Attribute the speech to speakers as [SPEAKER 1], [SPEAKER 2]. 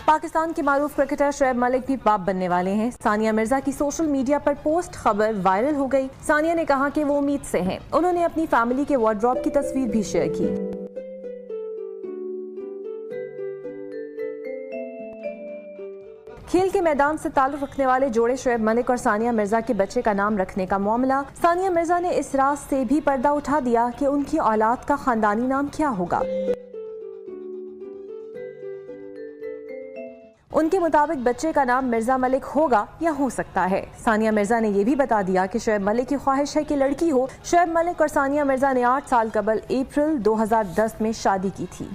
[SPEAKER 1] पाकिस्तान के मारूफ क्रिकेटर शोएब मलिक भी बाप बनने वाले हैं। सानिया मिर्जा की सोशल मीडिया पर पोस्ट खबर वायरल हो गई। सानिया ने कहा कि वो उम्मीद से हैं। उन्होंने अपनी फैमिली के वार्डरोब की तस्वीर भी शेयर की। खेल के मैदान से ताल्लुक रखने वाले जोड़े शोएब मलिक और सानिया मिर्जा के बच्चे का नाम रखने का मामला, सानिया मिर्जा ने इस राज से भी पर्दा उठा दिया कि उनकी औलाद का खानदानी नाम क्या होगा। उनके मुताबिक बच्चे का नाम मिर्जा मलिक होगा या हो सकता है। सानिया मिर्जा ने यह भी बता दिया कि शोएब मलिक की ख्वाहिश है कि लड़की हो। शोएब मलिक और सानिया मिर्जा ने 8 साल कबल अप्रैल 2010 में शादी की थी।